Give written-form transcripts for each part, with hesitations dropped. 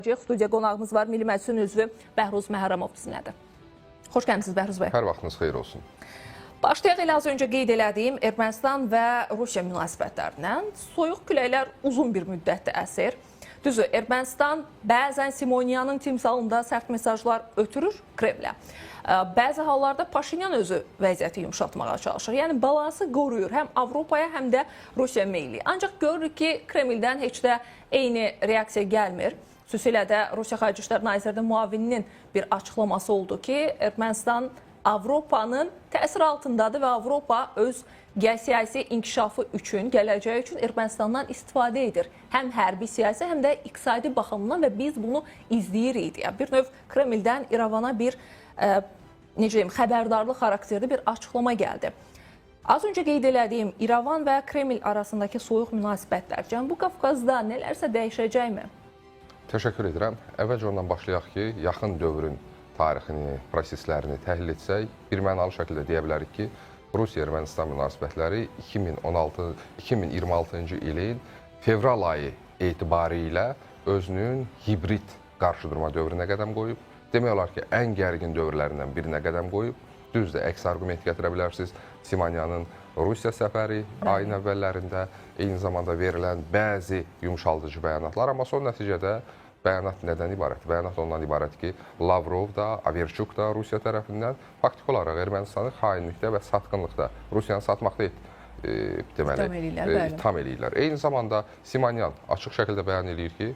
Studiya qonağımız var, Milli Məclisin üzvü Bəhruz Məhərrəmov bizimlədir. Xoş gəlmisiniz Bəhruz bəy. Hər vaxtınız xeyir olsun. Başlayaq elə az öncə qeyd elədiyim Ermənistan və Rusiya münasibətlərindən. Soyuq küləklər uzun bir müddətdə əsir. Düzü, Ermənistan bəzən Simonyanın timsalında sərt mesajlar ötürür Kremlə. Bəzi hallarda Paşinyan özü vəziyyəti yumşaltmağa çalışır. Yəni balansı qoruyur həm Avropaya, həm də Rusiya meyli. Ancaq görürük ki, Kremldən heç də eyni reaksiya gəlmir. Xüsusilə də Rusiya Xarici İşlər Nazirinin müavininin bir açıqlaması oldu ki, Ermənistan Avropanın təsir altındadır və Avropa öz siyasi inkişafı üçün, gələcəyi üçün Ermənistandan istifadə edir. Həm hərbi siyasi, həm də iqtisadi baxımdan və biz bunu izləyirik deyə. Bir növ Kremldən İrəvana bir xəbərdarlıq xarakterli bir açıqlama gəldi. Az öncə qeyd elədiyim İrəvan və Kreml arasındakı soyuq münasibətlər Cənubi Qafqazda nələrsə dəyişəcəkmi? Təşəkkür edirəm. Əvvəlcə ondan başlayaq ki, yaxın dövrün tarixini, proseslərini təhlil etsək, bir mənalı şəkildə deyə bilərik ki, Rusiya-Ermənistan münasibətləri 2026-cı ilin fevral ayı etibarilə özünün hibrid qarşıdurma dövrünə qədəm qoyub. Demək olar ki, ən gərgin dövrlərindən birinə qədəm qoyub. Düzdür, əks argument gətirə bilərsiniz. Simonyanın Rusiya səfəri ayın əvvəllərində, eyni zamanda verilən bəzi yumşaldıcı bəyanatlar, amma son nəticədə bəyanat nədən ibarət? Bəyanat ondan ibarət ki, Lavrov da, Averçuk da Rusiya tərəfindən faktiki olaraq Ermənistanı xainlikdə və satqınlıqda, Rusiyanı satmaqda itham eləyirlər. Eyni zamanda Simonyan açıq şəkildə bəyan eləyir ki,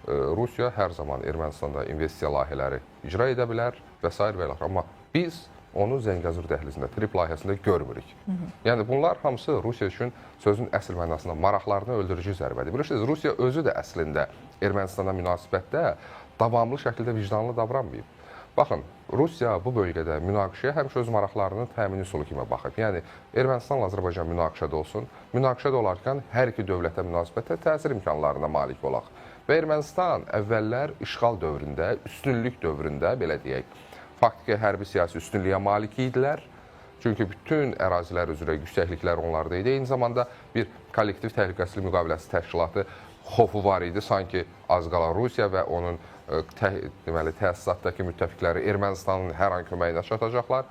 Rusiya hər zaman Ermənistanda investisiya layihələri icra edə bilər və s. və amma biz onu Zəngəzur dəhlizində, TRIP layihəsində görmürük. Yəni bunlar hamısı Rusiya üçün sözün əsl mənasında maraqlarını öldürücü zərbədir. Bilirsiniz, Rusiya özü də əslində Ermənistana münasibətdə davamlı şəkildə vicdanlı davranmayıb. Baxın, Rusiya bu bölgədə münaqişəyə həmişə öz maraqlarının təmin üsulu kimi baxıb. Yəni, Ermənistanla Azərbaycan münaqişədə olsun, münaqişədə olarkən hər iki dövlətə münasibətdə təsir imkanlarına malik olaq. Və Ermənistan əvvəllər işğal dövründə, üstünlük dövründə, belə deyək, faktiki hərbi siyasi üstünlüyə malik idilər. Çünki bütün ərazilər üzrə yüksəkliklər onlarda idi. Eyni zamanda bir kollektiv təhlükəsizlik müqaviləsi təşkilatı xofu var idi. Sanki az qala Rusiya və onun təsisatdakı müttəfiqləri Ermənistanın hər an köməyinə çatacaqlar.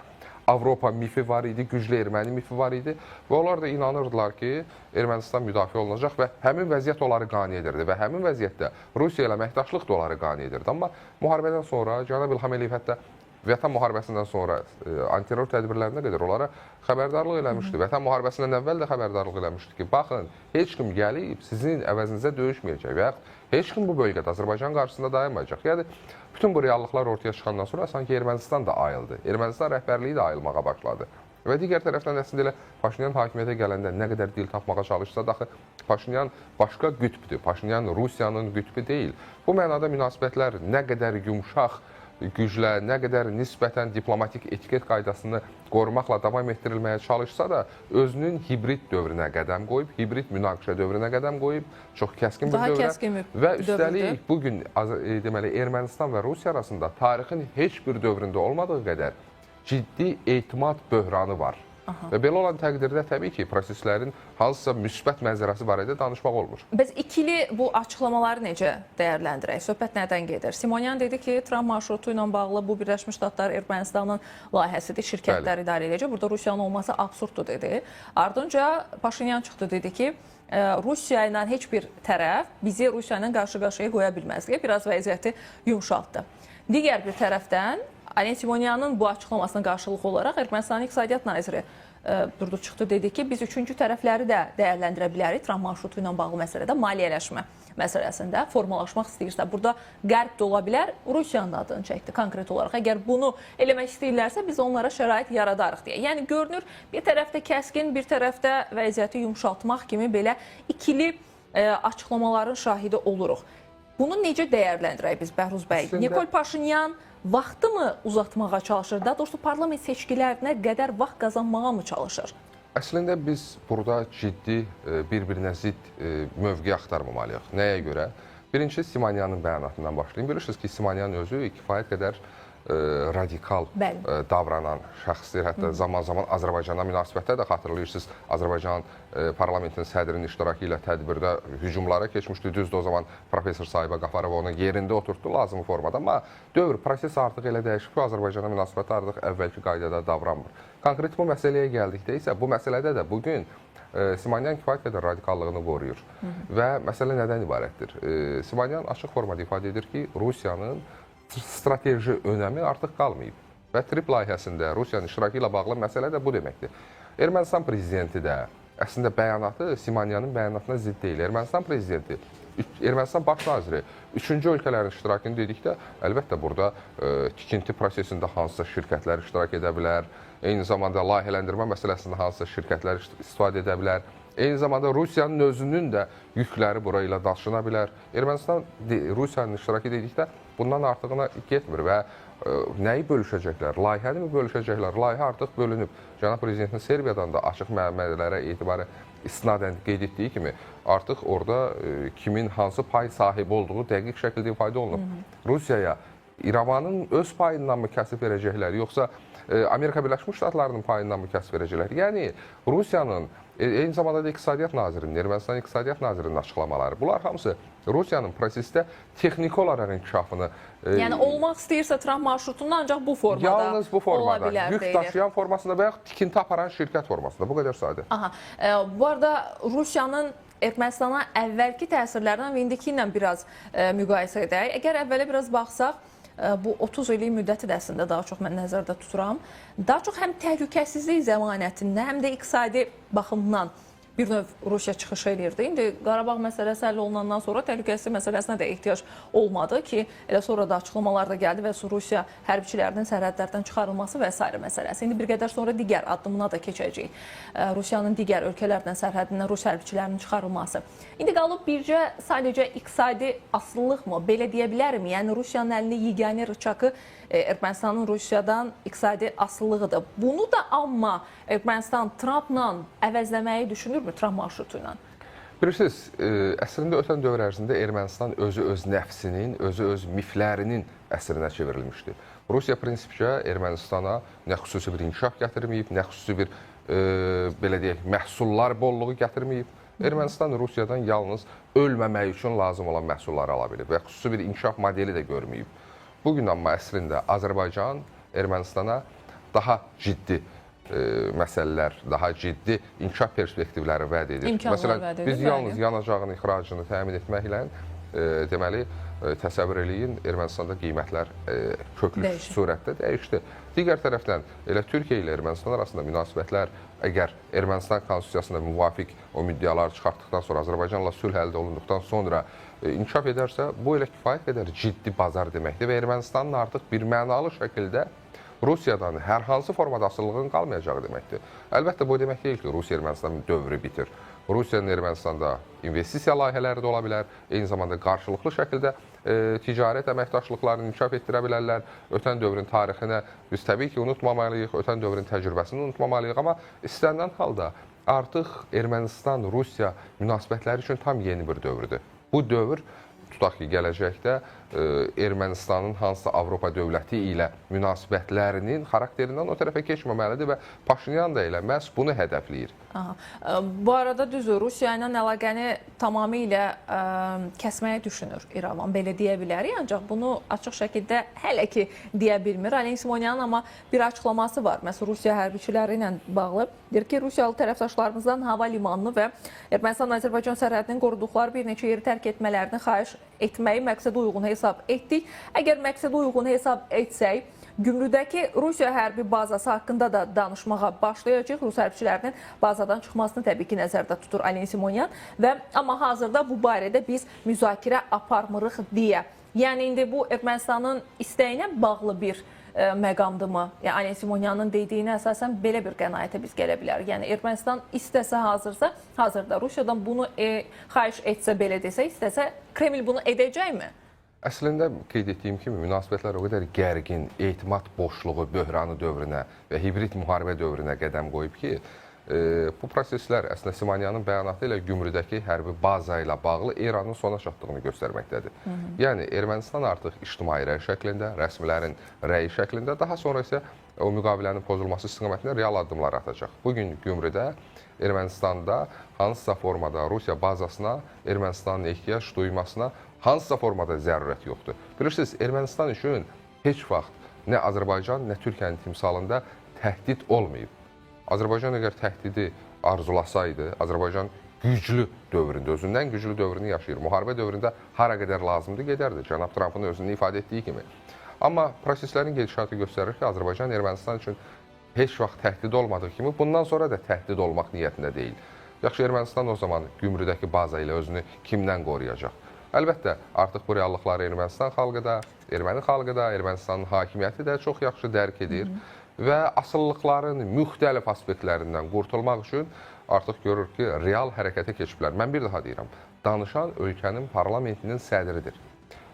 Avropa mifi var idi, güclü erməni mifi var idi və onlar da inanırdılar ki, Ermənistan müdafiə olunacaq və həmin vəziyyət onları qane edirdi və həmin vəziyyətdə Rusiya ilə əməkdaşlıq da onları qane edirdi. Amma müharibədən sonra Cənab İlham Əliyev hətta Vətən müharibəsindən sonra antiterror tədbirlərinə qədər onlara xəbərdarlıq eləmişdi. Vətən müharibəsindən əvvəl də xəbərdarlıq eləmişdi ki, baxın, heç kim gəlib sizin əvəzinizə döyüşməyəcək və heç kim bu bölgədə Azərbaycan qarşısında dayanmayacaq. Yəni, bütün bu reallıqlar ortaya çıxandan sonra sanki Ermənistan da ayıldı. Ermənistan rəhbərliyi də ayılmağa başladı. Və digər tərəfdən əslində elə Paşinyan hakimiyyətə gələndə nə qədər dil tapmağa çalışsa da, Paşinyan başqa qütbdür. Paşinyan Rusiyanın qütbü deyil. Bu mənada münasibətlər nə qədər yumşaq, güclə, nə qədər nisbətən diplomatik etiket qaydasını qorumaqla davam etdirilməyə çalışsa da, özünün hibrid dövrünə qədəm qoyub, hibrid münaqişə dövrünə qədəm qoyub, çox kəskin bir dövrə və üstəlik bugün Ermənistan və Rusiya arasında tarixin heç bir dövründə olmadığı qədər ciddi etimad böhranı var. Və belə olan təqdirdə təbii ki, proseslərin hansısa müsbət mənzərəsi barədə danışmaq olmur. Biz ikili bu açıqlamaları necə dəyərləndirək? Söhbət nədən gedir? Simonyan dedi ki, Tramp marşrutu ilə bağlı bu Birləşmiş Ştatlar Ermənistanın layihəsidir, şirkətlər idarə edəcək. Burada Rusiyanın olması absurddur dedi. Ardınca Paşinyan çıxdı dedi ki, Rusiya ilə heç bir tərəf bizi Rusiya ilə qarşı-qarşıya qoya bilməz deyə biraz vəziyyəti yumşaltdı. Digər bir tərəfdən Simonyanın bu açıqlamasına qarşılıq olaraq Ermənistanın İqtisadiyyat Naziri durdu çıxdı, dedi ki, biz üçüncü tərəfləri də dəyərləndirə bilərik. Tramp marşrutu ilə bağlı məsələdə maliyyələşmə məsələsində formalaşmaq istəyirsə, burada qərb də ola bilər, Rusiyanın adını çəkdi konkret olaraq. Əgər bunu eləmək istəyirlərsə, biz onlara şərait yaradarıq deyə. Yəni, görünür, bir tərəfdə kəskin, bir tərəfdə vəziyyəti yumşaltmaq kimi belə ikili açıqlamaların şahidi oluruq. Bunu necə dəyərləndirək biz, Bəhruz bəy? Nikol Paşinyan vaxtı mı uzatmağa çalışır? Daha doğrusu parlament seçkilərinə qədər vaxt qazanmağa mı çalışır? Əslində biz burada ciddi, bir-birinə zidd mövqe axtarmamalıyıq. Nəyə görə? Birincisi, Simonyanın bəyanatından başlayayım. Bilirsiniz ki, Simonyan özü kifayət qədər radikal davranan şəxsdir. Hətta zaman-zaman Azərbaycana münasibətdə də xatırlayırsınız, Azərbaycan parlamentinin sədrinin iştirakı ilə tədbirdə hücumlara keçmişdi. Düzdür, o zaman professor Sahibə Qafarova onu yerində oturtdu lazımi formada. Amma dövr, proses artıq elə dəyişib ki, Azərbaycana münasibətdə artıq əvvəlki qaydada davranmır. Konkret bu məsələyə gəldikdə isə, bu məsələdə də bugün Simonyan kifayət qədər radikallığını qoruyur. Və məsələ nədən ibarətdir? Simonyan açıq formada ifadə edir ki, Rusiyanın strateji önəmi artıq qalmayıb. Və TRIP layihəsində Rusiyanın iştirakı ilə bağlı məsələ də bu deməkdir. Ermənistan prezidenti də əslində bəyanatı Simonyanın bəyanatına zidd deyil. Ermənistan prezidenti, Ermənistan baş naziri üçüncü ölkələrin iştirakını dedikdə, əlbəttə burada tikinti prosesində hansısa şirkətlər iştirak edə bilər, eyni zamanda layihələndirmə məsələsində hansısa şirkətlər istifadə edə bilər. Eyni zamanda Rusiyanın özünün də yükləri bura ilə daşına bilər. Ermənistan Rusiyanın iştirakı dedikdə bundan artığına getmir və nəyi bölüşəcəklər? Layihəni mi bölüşəcəklər? Layihə artıq bölünüb. Cənab Prezidentin Serbiyadan da açıq məlumatlara etibarı istinadən qeyd etdiyi kimi artıq orada kimin hansı pay sahibi olduğu dəqiq şəkildə ifadə olunub. Rusiyaya İrəvanın öz payından mı kəsib verəcəklər, yoxsa Amerika Birləşmiş Ştatlarının payından mı kəsib verəcəklər? Yəni Rusiyanın eyni zamanda da İqtisadiyyat Nazirinin, Ermənistan İqtisadiyyat Nazirinin açıqlamaları. Bunlar hamısı Rusiyanın prosesdə texniki olaraq inkişafını... Yəni olmaq istəyirsə Tramp marşrutunda ancaq bu formada yalnız bu formada, ola bilər, yük daşıyan formasında və yaxud tikinti aparan şirkət formasında. Bu qədər sadə. Aha. Bu arada Rusiyanın Ermənistana əvvəlki təsirlərindən və indiki ilə biraz müqayisə edək. Əgər əvvələ biraz baxsaq, bu 30 illik müddəti də əslində daha çox mən nəzərdə tuturam. Daha çox həm təhlükəsizlik zəmanətində, həm də iqtisadi baxımdan bir növ Rusiya çıxış edirdi. İndi Qarabağ məsələsi həll olunandan sonra təhlükəsizlik məsələsinə də ehtiyac olmadı ki, elə sonra da açıqlamalar da gəldi və Rusiya hərbiçilərinin sərhədlərdən çıxarılması və s. məsələsi. İndi bir qədər sonra digər addımına da keçəcək. Rusiyanın digər ölkələrdən sərhədindən Rus hərbiçilərinin çıxarılması. İndi qalıb bircə sadəcə iqtisadi asılılıq mı? Belə deyə bilərmi? Yəni Rusiyanın əlində yeganə rıçaqı Ermənistanın Rusiyadan iqtisadi asılılığıdır. Bunu da amma Ermənistan Trumpla əvəzləməyi düşünürmü, Trump marşrutu ilə? Bilirsiniz, əslində ötən dövr ərzində Ermənistan özü öz nəfsinin, özü öz miflərinin əsrinə çevrilmişdi. Rusiya prinsipcə Ermənistana nə xüsusi bir inkişaf gətirməyib, nə xüsusi bir belə deyək, məhsullar bolluğu gətirməyib. Ermənistan Rusiyadan yalnız ölməmək üçün lazım olan məhsulları ala bilib və xüsusi bir inkişaf modeli də görməyib. Bugün amma əslində Azərbaycan Ermənistana daha ciddi məsələlər, daha ciddi inkişaf perspektivləri vəd edir. Məsələn, biz yalnız yanacağın ixracını təmin etməklə deməli, təsəvvür eləyin, Ermənistanda qiymətlər köklü surətdə dəyişdi. Digər tərəfdən, elə Türkiyə ilə Ermənistan arasında münasibətlər əgər Ermənistan konstitusiyasına müvafiq o müddəaları çıxartdıqdan sonra, Azərbaycanla sülh əldə olunduqdan sonra inkişaf edərsə, bu elə kifayət qədər ciddi bazar deməkdir və Ermənistanın artıq bir mənalı şəkildə Rusiyadan hər hansı formada asılılığın qalmayacağı deməkdir. Əlbəttə, bu demək deyil ki, Rusiya-Ermənistan dövrü bitir. Rusiyanın Ermənistanda investisiya layihələri də ola bilər, eyni zamanda qarşılıqlı şəkildə ticarət əməkdaşlıqlarını inkişaf etdirə bilərlər. Ötən dövrün tarixinə biz təbii ki, unutmamalıyıq, ötən dövrün təcrübəsini unutmamalıyıq, amma istənilən halda artıq Ermənistan-Rusiya münasibətləri üçün tam yeni bir dövrdür. Bu dövr, tutaq ki, gələcəkdə Ermənistanın hansısa Avropa dövləti ilə münasibətlərinin xarakterindən o tərəfə keçməməlidir və Paşinyan da elə məhz bunu hədəfləyir. Bu arada düzdür, Rusiya ilə əlaqəni tamamilə kəsməyə düşünür İrəvan, belə deyə bilərik, ancaq bunu açıq şəkildə hələ ki deyə bilmir. Alen Simonyanın amma bir açıqlaması var, məsələn, Rusiya hərbiçiləri ilə bağlı. Deyir ki, Rusiyalı tərəfdaşlarımızdan hava limanını və Ermənistan-Azərbaycan sərhədinin qoruduqları bir neçə yeri tərk etmələrini xahiş etməyi məqsədə uyğun hesab etdik. Əgər məqsədə uyğun hesab etsək, Gümrüdəki Rusiya hərbi bazası haqqında da danışmağa başlayacaq. Rus hərbiçilərinin bazadan çıxmasını təbii ki nəzərdə tutur Alen Simonyan amma hazırda bu barədə biz müzakirə aparmırıq deyə. Yəni indi bu Ermənistanın istəyinə bağlı bir məqamdırmı? Yəni Alen Simonyanın dediyinə əsasən belə bir qənaətə biz gələ bilərik. Yəni Ermənistan istəsə hazırda Rusiyadan bunu xahiş etsə, belə desə, istəsə Kreml bunu edəcəkmi? Əslində, qeyd etdiyim kimi, münasibətlər o qədər gərgin, etimad boşluğu, böhranı dövrünə və hibrid müharibə dövrünə qədəm qoyub ki, Bu proseslər əslində Simonyanın bəyanatı ilə Gümrüdəki hərbi baza ilə bağlı İranın sona çatdığını göstərməkdədir. Yəni Ermənistan artıq ictimai rəy şəklində, rəsmilərin rəyi şəklində, daha sonra isə o müqavilənin pozulması istiqamətində real addımlar atacaq. Bugün Gümrüdə Ermənistanda hansısa formada Rusiya bazasına, Ermənistanın ehtiyac duymasına hansısa formada zərurət yoxdur. Bilirsiniz, Ermənistan üçün heç vaxt nə Azərbaycan, nə Türkiyənin timsalında təhdid olmayıb. Azərbaycan əgər təhdidi arzulasaydı, Azərbaycan güclü dövründə, özündən güclü dövrünü yaşayır. Müharibə dövründə hara qədər lazımdır gedərdi, cənab Trumpın özünün ifadə etdiyi kimi. Amma proseslərin gedişatı göstərir ki, Azərbaycan Ermənistan üçün heç vaxt təhdid olmadığı kimi, bundan sonra da təhdid olmaq niyyətində deyil. Yaxşı, Ermənistan o zaman Gümrüdəki baza ilə özünü kimdən qoruyacaq? Əlbəttə, artıq bu reallıqları Ermənistan xalqı da, erməni xalqı da, Ermənistanın hakimiyyəti də çox yaxşı dərk edir və asıllıqların müxtəlif aspektlərindən qurtulmaq üçün artıq görür ki, real hərəkətə keçiblər. Mən bir daha deyirəm, danışan ölkənin parlamentinin sədridir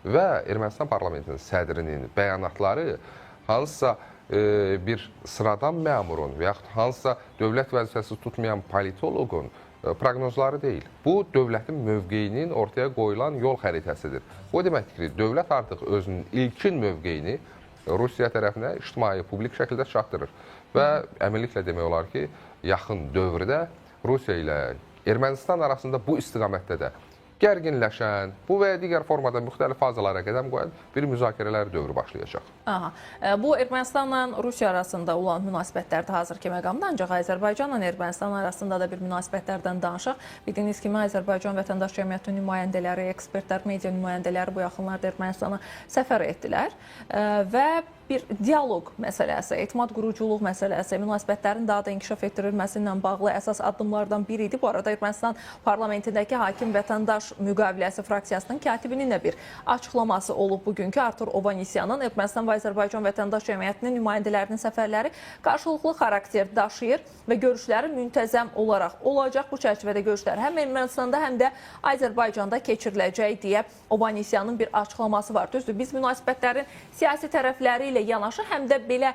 və Ermənistan parlamentinin sədrinin bəyanatları hansısa bir sıradan məmurun və yaxud hansısa dövlət vəzifəsi tutmayan politoloqun proqnozları deyil. Bu, dövlətin mövqeyinin ortaya qoyulan yol xəritəsidir. Bu deməkdir ki, dövlət artıq özünün ilkin mövqeyini Rusiya tərəfinə ictimai, publik şəkildə çatdırır. Və əminliklə demək olar ki, yaxın dövrdə Rusiya ilə Ermənistan arasında bu istiqamətdə də gərginləşən, bu və ya digər formada müxtəlif fazalara qədəm qoyan bir müzakirələr dövrü başlayacaq. Bu Ermənistanla Rusiya arasında olan münasibətlərdə hazırki məqamda, ancaq Azərbaycanla Ermənistan arasında da bir münasibətlərdən danışaq. Bildiyiniz kimi Azərbaycan vətəndaş cəmiyyətinin nümayəndələri, ekspertlər, media nümayəndələri bu yaxınlarda Ermənistana səfər etdilər və bir dialoq məsələsi, etimad quruculuq məsələsi, münasibətlərin daha da inkişaf etdirilməsi ilə bağlı əsas addımlardan biri idi. Bu arada Ermənistan parlamentindəki hakim vətəndaş müqaviləsi fraksiyasının katibinin də bir açıqlaması olub bugünkü Artur Ovanesyanın. Ermənistan və Azərbaycan vətəndaş cəmiyyətinin nümayəndələrinin səfərləri qarşılıqlı xarakter daşıyır və görüşləri müntəzəm olaraq olacaq. Bu çərçivədə görüşlər həm Ermənistanda, həm də Azərbaycanda keçiriləcək deyə Ovanesyanın bir açıqlaması var. Düzdür, biz münasibətlərin siyasi tərəfləri ilə yanaşı, həm də belə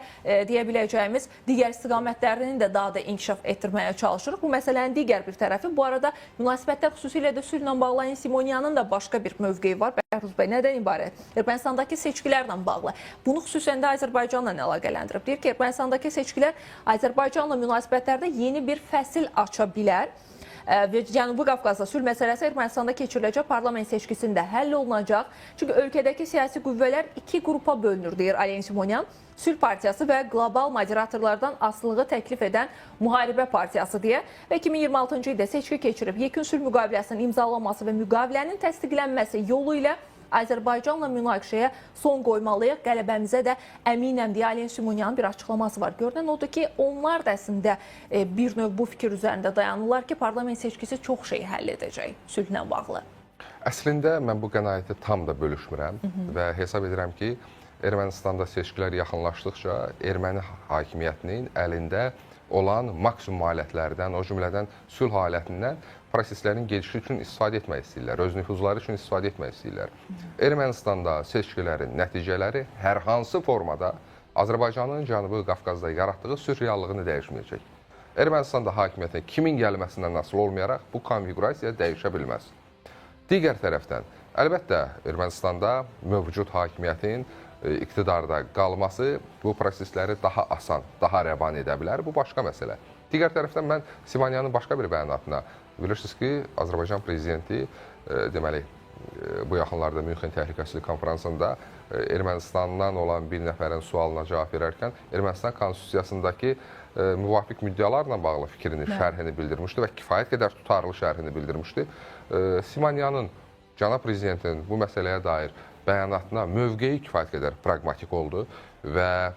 deyə biləcəyimiz digər istiqamətlərini də daha da inkişaf etdirməyə çalışırıq. Bu məsələnin digər bir tərəfi, bu arada münasibətlər xüsusilə də sülhlə bağlı Simonyanın da başqa bir mövqeyi var. Bəhruz bəy, nədən ibarət? Ermənistandakı seçkilərlə bağlı. Bunu xüsusən də Azərbaycanla əlaqələndirib. Deyir ki, Ermənistandakı seçkilər Azərbaycanla münasibətlərdə yeni bir fəsil aça bilər. Və Cənubi Qafqazda sülh məsələsi Ermənistanda keçiriləcək parlament seçkisində həll olunacaq. Çünki ölkədəki siyasi qüvvələr iki qrupa bölünür, deyir Alen Simonyan. Sülh partiyası və qlobal moderatorlardan asılılığı təklif edən Müharibə partiyası deyə və 2026-cı ildə seçki keçirib yekun sülh müqaviləsinin imzalanması və müqavilənin təsdiqlənməsi yolu ilə Azərbaycanla münaqişəyə son qoymalıyıq, qələbəmizə də əminəm deyə Alen Simonyanın bir açıqlaması var. Görünən odur ki, onlar da əslində bir növ bu fikir üzərində dayanırlar ki, parlament seçkisi çox şey həll edəcək sülhlə bağlı. Əslində mən bu qənaəti tam da bölüşmürəm və hesab edirəm ki, Ermənistanda seçkilər yaxınlaşdıqca erməni hakimiyyətinin əlində olan maksimum alətlərdən, o cümlədən sülh alətindən proseslərin gedişi üçün istifadə etmək istəyirlər, öz nüfuzları üçün istifadə etmək istəyirlər. Ermənistanda seçkilərin nəticələri hər hansı formada Azərbaycanın Cənubi Qafqazda yaratdığı sülh reallığını dəyişməyəcək. Ermənistanda hakimiyyətə kimin gəlməsindən asılı olmayaraq bu konfigurasiya dəyişə bilməz. Digər tərəfdən, əlbəttə Ermənistanda mövcud hakimiyyətin iqtidarda qalması bu prosesləri daha asan, daha rəvan edə bilər. Bu başqa məsələ. Digər tərəfdən mən Simonyanın başqa bir bəyanatına, bilirsiniz ki, Azərbaycan prezidenti deməli bu yaxınlarda Münxen Təhlükəsizlik Konferansında Ermənistandan olan bir nəfərin sualına cavab verərkən Ermənistan konstitusiyasındakı müvafiq müddəalarla bağlı fikrini, şərhini bildirmişdi və kifayət qədər tutarlı şərhini bildirmişdi. Simonyanın, cənab prezidentin bu məsələyə dair bəyanatına mövqeyi kifayət qədər praqmatik oldu və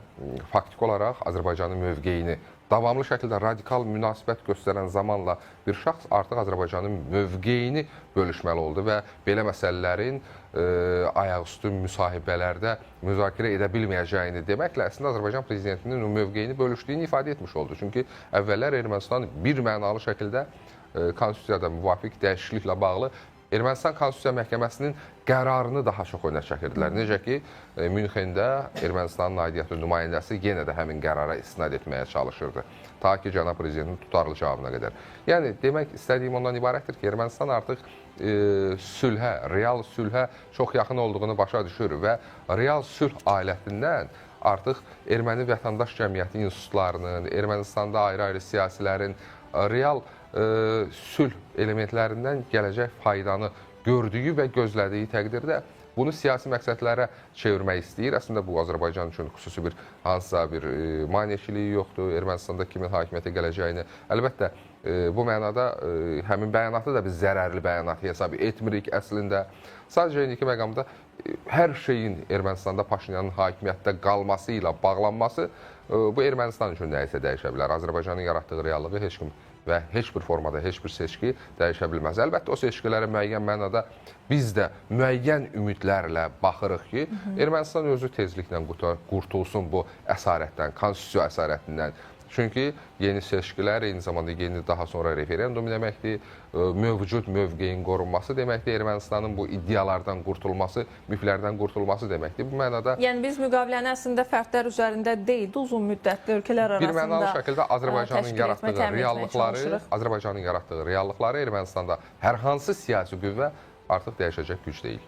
faktik olaraq Azərbaycanın mövqeyini davamlı şəkildə radikal münasibət göstərən zamanla bir şəxs artıq Azərbaycanın mövqeyini bölüşməli oldu və belə məsələlərin ayaqüstü müsahibələrdə müzakirə edə bilməyəcəyini deməklə əslində Azərbaycan prezidentinin o mövqeyini bölüşdüyünü ifadə etmiş oldu. Çünki əvvəllər Ermənistan bir mənalı şəkildə konstitusiyada müvafiq dəyişikliklə bağlı Ermənistan Konstitusiya Məhkəməsinin qərarını daha çox önə çəkirdilər. Necə ki, Münxendə Ermənistanın aidiyyatlı nümayəndəsi yenə də həmin qərara istinad etməyə çalışırdı. Ta ki, cənab prezidentin tutarlı cavabına qədər. Yəni, demək istədiyim ondan ibarətdir ki, Ermənistan artıq sülhə, real sülhə çox yaxın olduğunu başa düşür və real sülh alətindən artıq erməni vətəndaş cəmiyyəti institutlarının, Ermənistanda ayrı-ayrı siyasilərin real sülh elementlərindən gələcək faydanı gördüyü və gözlədiyi təqdirdə bunu siyasi məqsədlərə çevirmək istəyir. Əslində, bu Azərbaycan üçün xüsusi bir hansısa bir maneçiliyi yoxdur. Ermənistanda kimin hakimiyyətə gələcəyini. Əlbəttə, bu mənada həmin bəyanatı da biz zərərli bəyanat hesab etmirik əslində. Sadəcə indiki məqamda hər şeyin Ermənistanda Paşinyanın hakimiyyətdə qalması ilə bağlanması bu Ermənistan üçün nəyisə dəyişə bilər. Azərbaycanın yaratdığı reallığı heç kim və heç bir formada, heç bir seçki dəyişə bilməz. Əlbəttə, o seçkilərə müəyyən mənada biz də müəyyən ümidlərlə baxırıq ki, Ermənistan özü tezliklə qurtulsun bu əsarətdən, konstitusiya əsarətindən. Çünki yeni seçkilər, eyni zamanda yeni daha sonra referendum deməkdir, mövcud mövqeyin qorunması deməkdir, Ermənistanın bu iddialardan qurtulması, miflərdən qurtulması deməkdir. Bu mənada... Yəni, biz müqaviləni əslində fərdlər üzərində deyil, uzun müddətli ölkələr arasında bir mənalı şəkildə Azərbaycanın yaratdığı reallıqları Ermənistanda hər hansı siyasi qüvvə artıq dəyişəcək güc deyil.